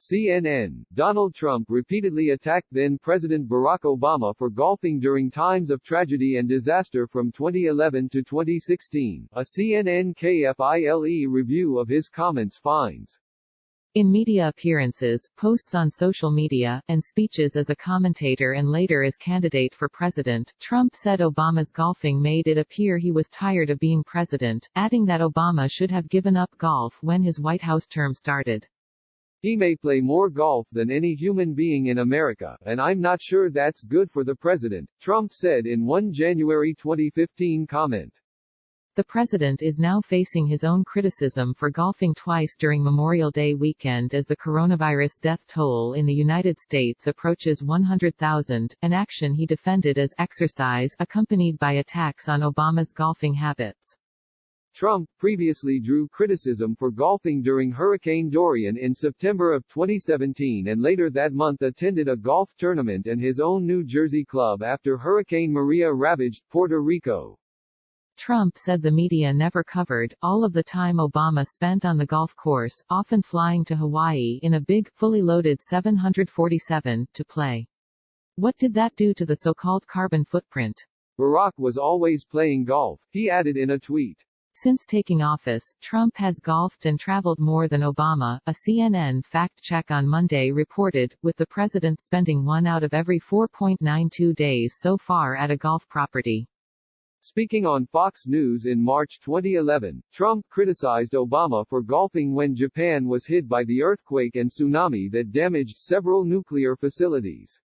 CNN. Donald Trump repeatedly attacked then-President Barack Obama for golfing during times of tragedy and disaster from 2011 to 2016. A CNN KFILE review of his comments finds. In media appearances, posts on social media, and speeches as a commentator and later as candidate for president, Trump said Obama's golfing made it appear he was tired of being president, adding that Obama should have given up golf when his White House term started. He may play more golf than any human being in America, and I'm not sure that's good for the president, Trump said in one January 2015 comment. The president is now facing his own criticism for golfing twice during Memorial Day weekend as the coronavirus death toll in the United States approaches 100,000, an action he defended as exercise accompanied by attacks on Obama's golfing habits. Trump previously drew criticism for golfing during Hurricane Dorian in September of 2017 and later that month attended a golf tournament and his own New Jersey club after Hurricane Maria ravaged Puerto Rico. Trump said the media never covered all of the time Obama spent on the golf course, often flying to Hawaii in a big, fully loaded 747 to play. What did that do to the so-called carbon footprint? Barack was always playing golf, he added in a tweet. Since taking office, Trump has golfed and traveled more than Obama, a CNN fact-check on Monday reported, with the president spending 1 out of every 4.92 days so far at a golf property. Speaking on Fox News in March 2011, Trump criticized Obama for golfing when Japan was hit by the earthquake and tsunami that damaged several nuclear facilities.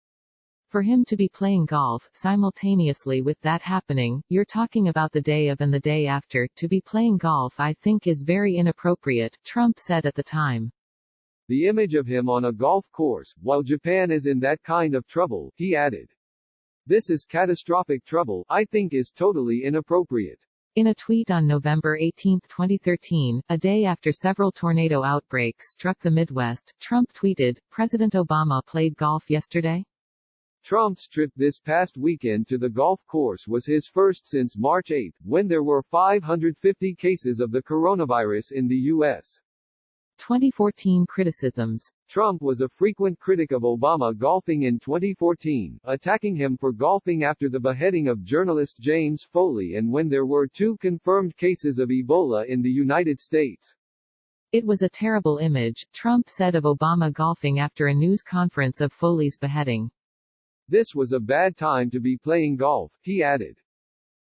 For him to be playing golf, simultaneously with that happening, you're talking about the day of and the day after, to be playing golf I think is very inappropriate, Trump said at the time. The image of him on a golf course, while Japan is in that kind of trouble, he added. This is catastrophic trouble, I think is totally inappropriate. In a tweet on November 18, 2013, a day after several tornado outbreaks struck the Midwest, Trump tweeted, President Obama played golf yesterday? Trump's trip this past weekend to the golf course was his first since March 8, when there were 550 cases of the coronavirus in the U.S. 2014 criticisms. Trump was a frequent critic of Obama golfing in 2014, attacking him for golfing after the beheading of journalist James Foley and when there were 2 confirmed cases of Ebola in the United States. It was a terrible image, Trump said of Obama golfing after a news conference of Foley's beheading. This was a bad time to be playing golf, he added.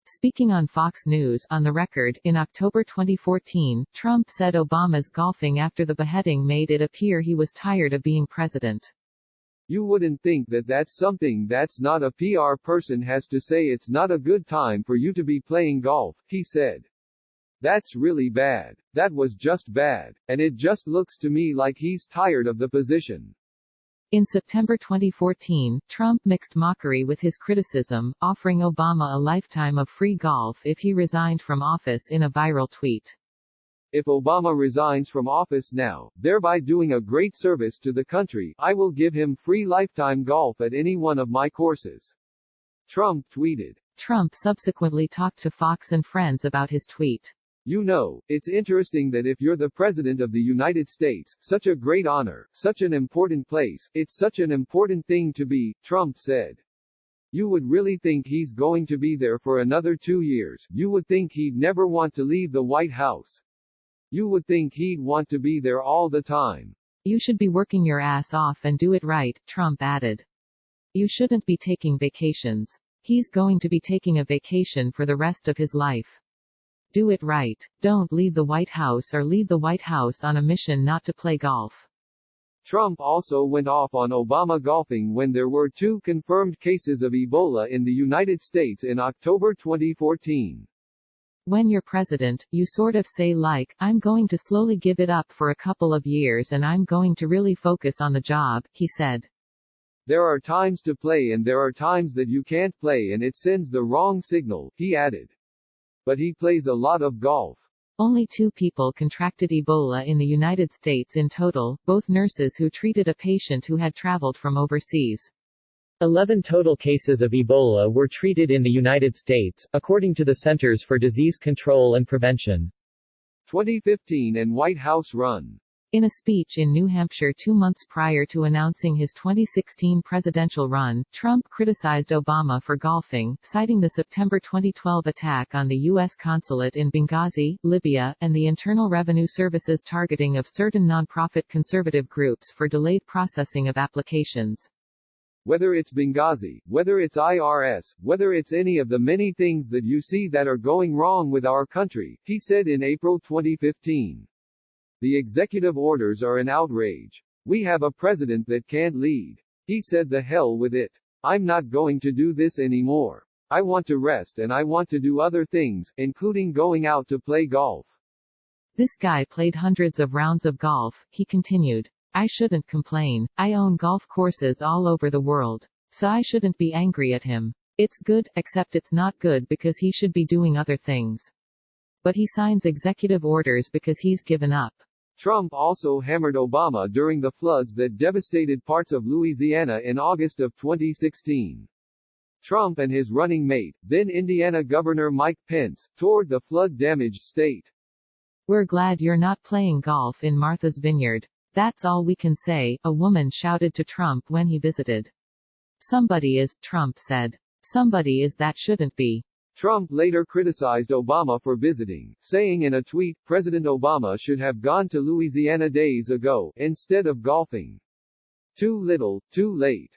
Speaking on Fox News, on the record, in October 2014, Trump said Obama's golfing after the beheading made it appear he was tired of being president. You wouldn't think that that's something that's not a PR person has to say. It's not a good time for you to be playing golf, he said. That's really bad. That was just bad. And it just looks to me like he's tired of the position. In September 2014, Trump mixed mockery with his criticism, offering Obama a lifetime of free golf if he resigned from office in a viral tweet. If Obama resigns from office now, thereby doing a great service to the country, I will give him free lifetime golf at any one of my courses. Trump tweeted. Trump subsequently talked to Fox and Friends about his tweet. You know, it's interesting that if you're the President of the United States, such a great honor, such an important place, it's such an important thing to be, Trump said. You would really think he's going to be there for another 2 years, you would think he'd never want to leave the White House. You would think he'd want to be there all the time. You should be working your ass off and do it right, Trump added. You shouldn't be taking vacations. He's going to be taking a vacation for the rest of his life. Do it right. Don't leave the White House or leave the White House on a mission not to play golf. Trump also went off on Obama golfing when there were 2 confirmed cases of Ebola in the United States in October 2014. When you're president, you sort of say like, I'm going to slowly give it up for a couple of years and I'm going to really focus on the job, he said. There are times to play and there are times that you can't play and it sends the wrong signal, he added. But he plays a lot of golf. Only 2 people contracted Ebola in the United States in total, both nurses who treated a patient who had traveled from overseas. 11 total cases of Ebola were treated in the United States, according to the Centers for Disease Control and Prevention. 2015 and White House run. In a speech in New Hampshire 2 months prior to announcing his 2016 presidential run, Trump criticized Obama for golfing, citing the September 2012 attack on the U.S. consulate in Benghazi, Libya, and the Internal Revenue Service's targeting of certain nonprofit conservative groups for delayed processing of applications. Whether it's Benghazi, whether it's IRS, whether it's any of the many things that you see that are going wrong with our country, he said in April 2015. The executive orders are an outrage. We have a president that can't lead. He said the hell with it. I'm not going to do this anymore. I want to rest and I want to do other things, including going out to play golf. This guy played hundreds of rounds of golf, he continued. I shouldn't complain. I own golf courses all over the world. So I shouldn't be angry at him. It's good, except it's not good because he should be doing other things. But he signs executive orders because he's given up. Trump also hammered Obama during the floods that devastated parts of Louisiana in August of 2016. Trump and his running mate, then Indiana Governor Mike Pence, toured the flood-damaged state. We're glad you're not playing golf in Martha's Vineyard. That's all we can say, a woman shouted to Trump when he visited. Somebody is, Trump said. Somebody is that shouldn't be. Trump later criticized Obama for visiting, saying in a tweet, President Obama should have gone to Louisiana days ago, instead of golfing. Too little, too late.